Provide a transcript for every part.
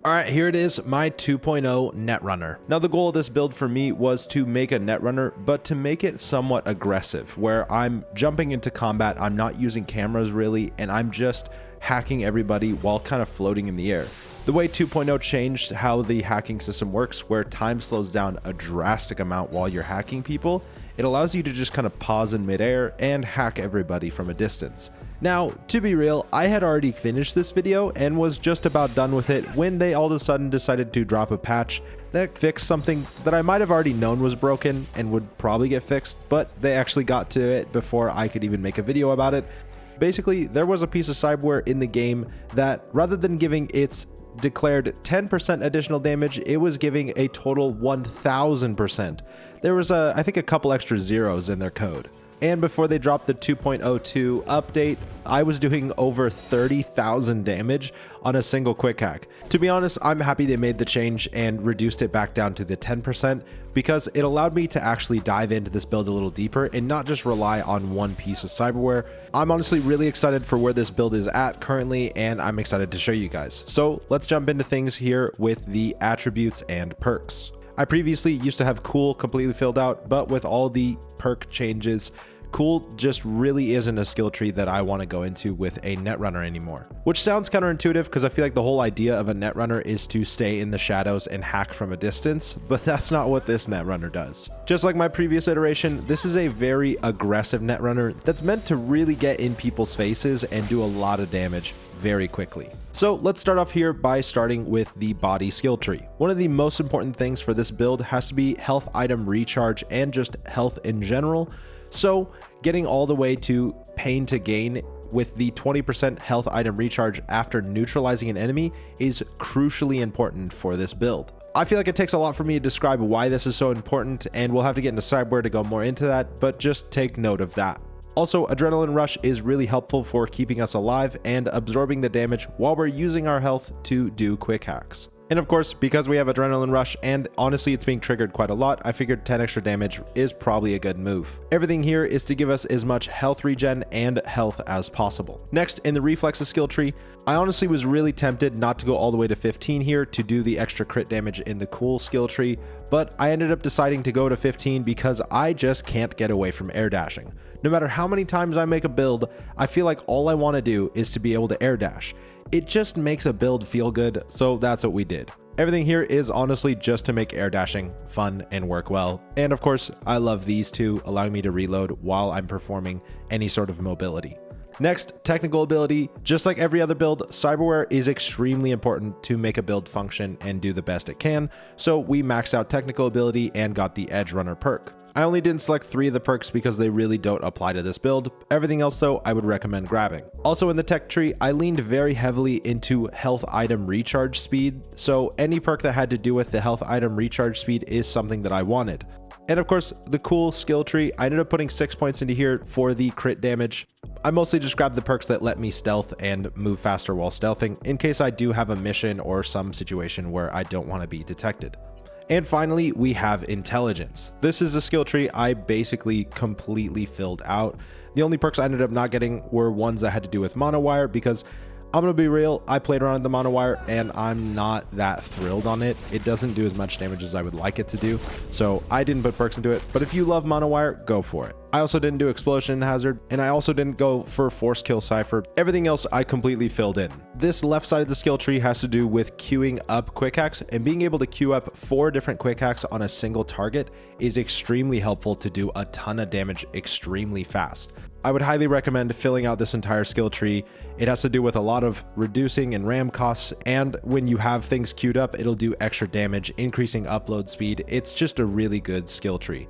Alright, here it is, my 2.0 Netrunner. Now the goal of this build for me was to make a Netrunner, but to make it somewhat aggressive, where I'm jumping into combat, I'm not using cameras really, and I'm just hacking everybody while kind of floating in the air. The way 2.0 changed how the hacking system works, where time slows down a drastic amount while you're hacking people, it allows you to just kind of pause in midair and hack everybody from a distance. Now, to be real, I had already finished this video and was just about done with it when they all of a sudden decided to drop a patch that fixed something that I might have already known was broken and would probably get fixed, but they actually got to it before I could even make a video about it. Basically, there was a piece of CYBERWEAR in the game that, rather than giving its declared 10% additional damage, it was giving a total 1000%. There was I think a couple extra zeros in their code. And before they dropped the 2.02 update, I was doing over 30,000 damage on a single quick hack. To be honest, I'm happy they made the change and reduced it back down to the 10% because it allowed me to actually dive into this build a little deeper and not just rely on one piece of CYBERWEAR. I'm honestly really excited for where this build is at currently, and I'm excited to show you guys. So let's jump into things here with the attributes and perks. I previously used to have Cool completely filled out, but with all the perk changes, Cool just really isn't a skill tree that I want to go into with a Netrunner anymore. Which sounds counterintuitive because I feel like the whole idea of a Netrunner is to stay in the shadows and hack from a distance, but that's not what this Netrunner does. Just like my previous iteration, this is a very aggressive Netrunner that's meant to really get in people's faces and do a lot of damage very quickly. So let's start off here by starting with the body skill tree. One of the most important things for this build has to be health item recharge and just health in general. So getting all the way to pain to gain with the 20% health item recharge after neutralizing an enemy is crucially important for this build. I feel like it takes a lot for me to describe why this is so important, and we'll have to get into CYBERWEAR to go more into that, but just take note of that. Also, Adrenaline Rush is really helpful for keeping us alive and absorbing the damage while we're using our health to do quick hacks. And of course, because we have Adrenaline Rush, and honestly it's being triggered quite a lot, I figured 10 extra damage is probably a good move. Everything here is to give us as much health regen and health as possible. Next, in the Reflexes skill tree, I honestly was really tempted not to go all the way to 15 here to do the extra crit damage in the Cool skill tree, but I ended up deciding to go to 15 because I just can't get away from air dashing. No matter how many times I make a build, I feel like all I want to do is to be able to air dash. It just makes a build feel good, so that's what we did. Everything here is honestly just to make air dashing fun and work well. And of course, I love these two, allowing me to reload while I'm performing any sort of mobility. Next, technical ability. Just like every other build, CYBERWEAR is extremely important to make a build function and do the best it can, so we maxed out technical ability and got the Edge Runner perk. I only didn't select 3 of the perks because they really don't apply to this build. Everything else though, I would recommend grabbing. Also in the tech tree, I leaned very heavily into health item recharge speed, so any perk that had to do with the health item recharge speed is something that I wanted. And of course, the Cool skill tree, I ended up putting 6 points into here for the crit damage. I mostly just grabbed the perks that let me stealth and move faster while stealthing in case I do have a mission or some situation where I don't want to be detected. And finally, we have Intelligence. This is a skill tree I basically completely filled out. The only perks I ended up not getting were ones that had to do with monowire because I'm gonna be real, I played around with the monowire and I'm not that thrilled on it. It doesn't do as much damage as I would like it to do, so I didn't put perks into it, but if you love monowire, go for it. I also didn't do explosion hazard, and I also didn't go for force kill cipher. Everything else I completely filled in. This left side of the skill tree has to do with queuing up quick hacks, and being able to queue up 4 different quick hacks on a single target is extremely helpful to do a ton of damage extremely fast. I would highly recommend filling out this entire skill tree. It has to do with a lot of reducing and RAM costs, and when you have things queued up, it'll do extra damage, increasing upload speed. It's just a really good skill tree.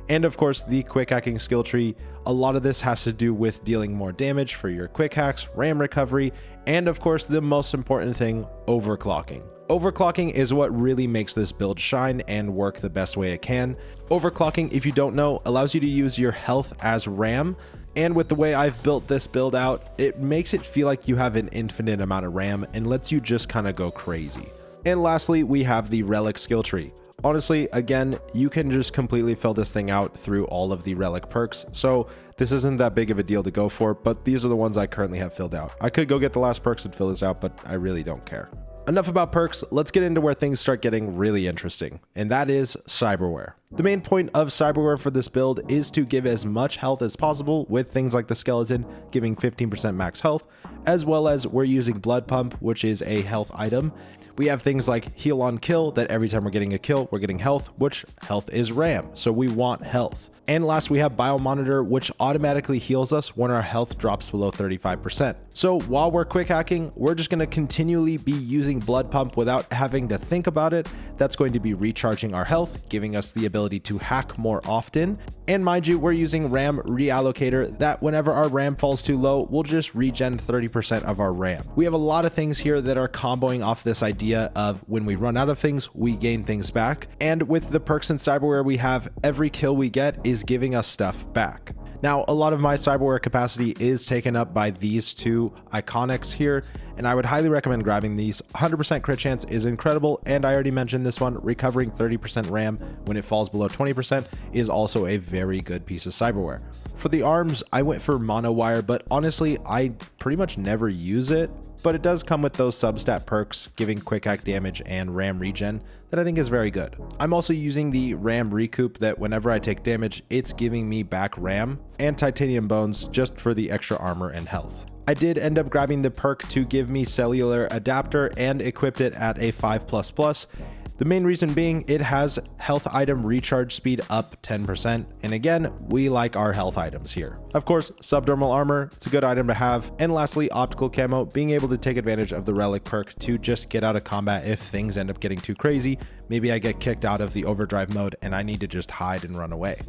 And of course, the quick hacking skill tree, a lot of this has to do with dealing more damage for your quick hacks, RAM recovery, and of course, the most important thing, overclocking. Overclocking is what really makes this build shine and work the best way it can. Overclocking, if you don't know, allows you to use your health as RAM. And with the way I've built this build out, it makes it feel like you have an infinite amount of RAM and lets you just kind of go crazy. And lastly, we have the relic skill tree. Honestly, again, you can just completely fill this thing out through all of the relic perks, so this isn't that big of a deal to go for, but these are the ones I currently have filled out. I could go get the last perks and fill this out, but I really don't care. enough about perks, let's get into where things start getting really interesting, and that is CYBERWEAR. The main point of CYBERWEAR for this build is to give as much health as possible, with things like the skeleton giving 15% max health, as well as we're using Blood Pump, which is a health item. We have things like heal on kill, that every time we're getting a kill, we're getting health, which health is RAM, so we want health. And last, we have Biomonitor, which automatically heals us when our health drops below 35%. So while we're quick hacking, we're just going to continually be using Blood Pump without having to think about it. That's going to be recharging our health, giving us the ability to hack more often. And mind you, we're using RAM Reallocator, that whenever our RAM falls too low, we'll just regen 30% of our RAM. We have a lot of things here that are comboing off this idea of when we run out of things, we gain things back. And with the perks in CYBERWEAR, we have every kill we get is giving us stuff back. Now, a lot of my CYBERWEAR capacity is taken up by these two iconics here, and I would highly recommend grabbing these. 100% crit chance is incredible, and I already mentioned this one, recovering 30% RAM when it falls below 20% is also a very good piece of CYBERWEAR. For the arms, I went for mono wire, but honestly, I pretty much never use it, but it does come with those substat perks, giving quick hack damage and RAM regen that I think is very good. I'm also using the RAM recoup, that whenever I take damage, it's giving me back RAM, and titanium bones just for the extra armor and health. I did end up grabbing the perk to give me cellular adapter and equipped it at a 5++. The main reason being it has health item recharge speed up 10%, and again, we like our health items here. Of course, subdermal armor, it's a good item to have, and lastly, optical camo, being able to take advantage of the relic perk to just get out of combat if things end up getting too crazy. Maybe I get kicked out of the overdrive mode and I need to just hide and run away.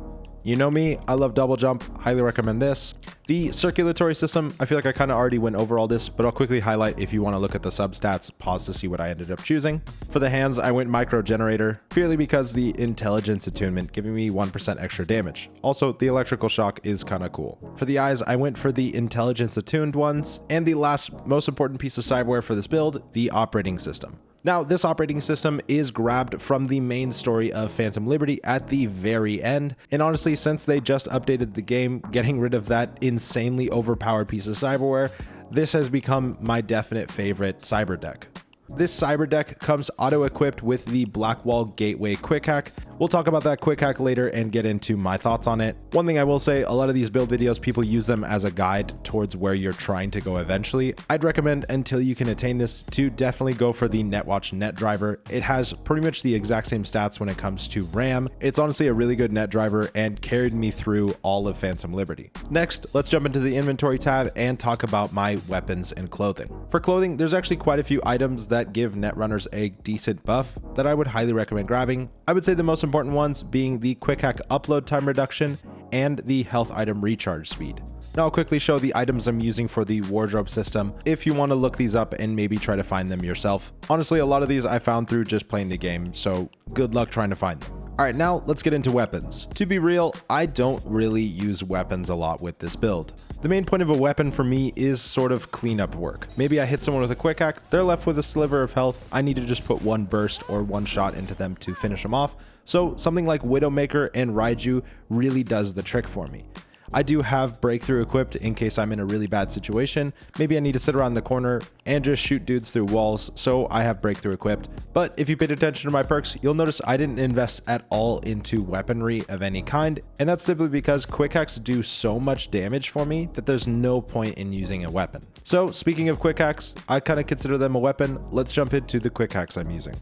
You know me, I love double jump, highly recommend this. The circulatory system, I feel like I kind of already went over all this, but I'll quickly highlight if you want to look at the substats, pause to see what I ended up choosing. For the hands, I went micro generator, purely because the intelligence attunement giving me 1% extra damage. Also, the electrical shock is kind of cool. For the eyes, I went for the intelligence attuned ones, and the last most important piece of CYBERWEAR for this build, the operating system. Now, this operating system is grabbed from the main story of Phantom Liberty at the very end, and honestly, since they just updated the game, getting rid of that insanely overpowered piece of CYBERWAR, this has become my definite favorite cyber deck. This cyber deck comes auto-equipped with the Blackwall Gateway Quick Hack. We'll talk about that quick hack later and get into my thoughts on it. One thing I will say, a lot of these build videos, people use them as a guide towards where you're trying to go eventually. I'd recommend, until you can attain this, to definitely go for the NetWatch net driver. It has pretty much the exact same stats when it comes to RAM. It's honestly a really good net driver and carried me through all of Phantom Liberty. Next, let's jump into the inventory tab and talk about my weapons and clothing. For clothing, there's actually quite a few items that give Netrunners a decent buff that I would highly recommend grabbing. I would say the most important ones being the quick hack upload time reduction and the health item recharge speed. Now I'll quickly show the items I'm using for the wardrobe system if you want to look these up and maybe try to find them yourself. Honestly, a lot of these I found through just playing the game, so good luck trying to find them. Alright, now let's get into weapons. To be real, I don't really use weapons a lot with this build. The main point of a weapon for me is sort of cleanup work. Maybe I hit someone with a quick hack, they're left with a sliver of health, I need to just put one burst or one shot into them to finish them off. So something like Widowmaker and Raiju really does the trick for me. I do have Breakthrough equipped in case I'm in a really bad situation. Maybe I need to sit around the corner and just shoot dudes through walls, so I have Breakthrough equipped. But if you paid attention to my perks, you'll notice I didn't invest at all into weaponry of any kind, and that's simply because quick hacks do so much damage for me that there's no point in using a weapon. So speaking of quick hacks, I kind of consider them a weapon. Let's jump into the quick hacks I'm using.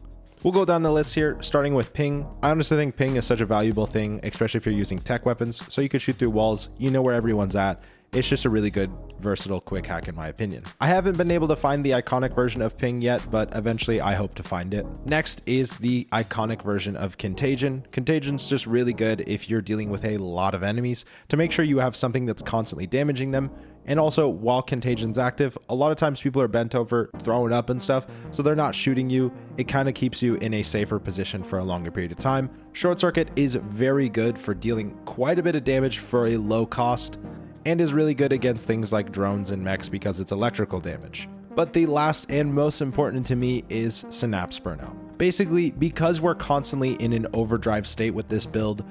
We'll go down the list here, starting with ping. I honestly think ping is such a valuable thing, especially if you're using tech weapons, so you can shoot through walls, you know where everyone's at. It's just a really good, versatile quick hack in my opinion. I haven't been able to find the iconic version of ping yet, but eventually I hope to find it. Next is the iconic version of contagion. Contagion's just really good if you're dealing with a lot of enemies to make sure you have something that's constantly damaging them. And also, while contagion's active, a lot of times people are bent over, throwing up and stuff, so they're not shooting you. It kind of keeps you in a safer position for a longer period of time. Short circuit is very good for dealing quite a bit of damage for a low cost, and is really good against things like drones and mechs because it's electrical damage. But the last and most important to me is synapse burnout. Basically, because we're constantly in an overdrive state with this build,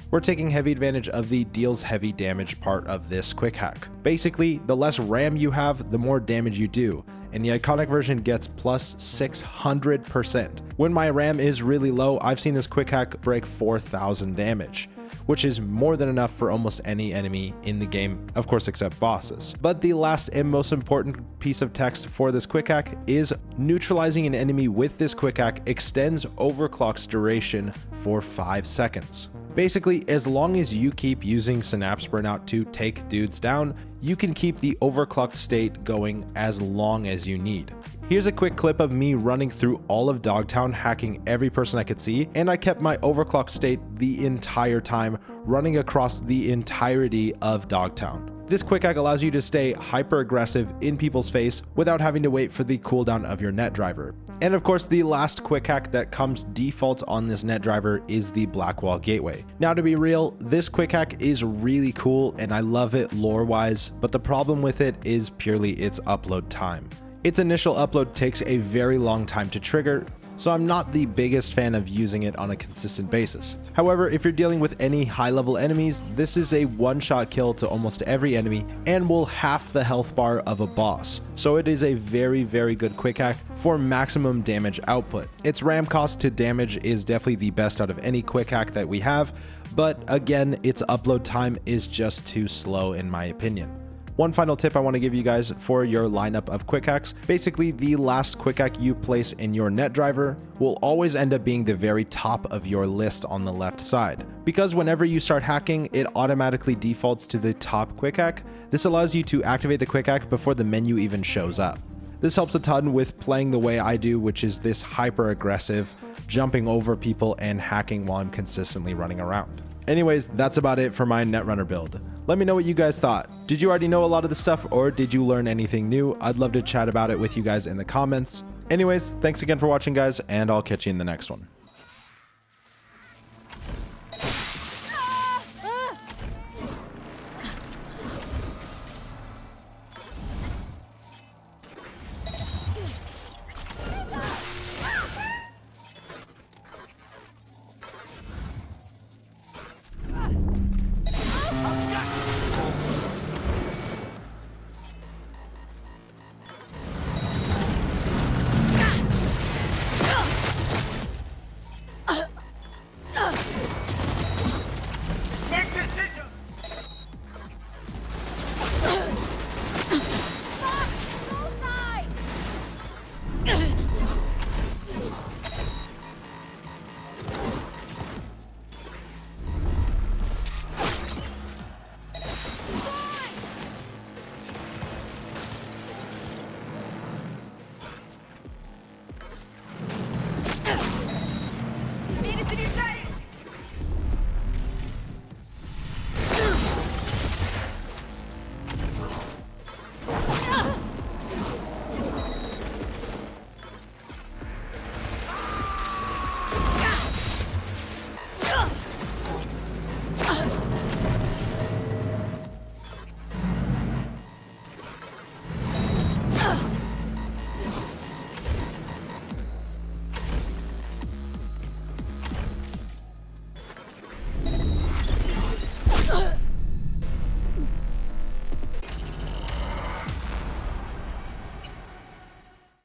we're taking heavy advantage of the deals heavy damage part of this quick hack. Basically, the less RAM you have, the more damage you do. and the iconic version gets plus 600%. When my RAM is really low, I've seen this quick hack break 4,000 damage, which is more than enough for almost any enemy in the game, of course except bosses. But the last and most important piece of text for this quick hack is neutralizing an enemy with this quick hack extends overclock's duration for 5 seconds. Basically, as long as you keep using Synapse Burnout to take dudes down, you can keep the overclocked state going as long as you need. Here's a quick clip of me running through all of Dogtown, hacking every person I could see, and I kept my overclocked state the entire time, running across the entirety of Dogtown. This quick hack allows you to stay hyper aggressive in people's face without having to wait for the cooldown of your net driver. And of course, the last quick hack that comes default on this net driver is the Blackwall Gateway. Now, to be real, this quick hack is really cool and I love it lore wise, but the problem with it is purely its upload time. Its initial upload takes a very long time to trigger, so I'm not the biggest fan of using it on a consistent basis. However, if you're dealing with any high level enemies, this is a one-shot kill to almost every enemy and will half the health bar of a boss. So it is a very, very good quick hack for maximum damage output. Its RAM cost to damage is definitely the best out of any quick hack that we have, but again, its upload time is just too slow in my opinion. One final tip I want to give you guys for your lineup of quick hacks. Basically, the last quick hack you place in your net driver will always end up being the very top of your list on the left side. Because whenever you start hacking, it automatically defaults to the top quick hack. This allows you to activate the quick hack before the menu even shows up. This helps a ton with playing the way I do, which is this hyper aggressive, jumping over people and hacking while I'm consistently running around. Anyways, that's about it for my Netrunner build. Let me know what you guys thought. Did you already know a lot of this stuff or did you learn anything new? I'd love to chat about it with you guys in the comments. Anyways, thanks again for watching guys, and I'll catch you in the next one.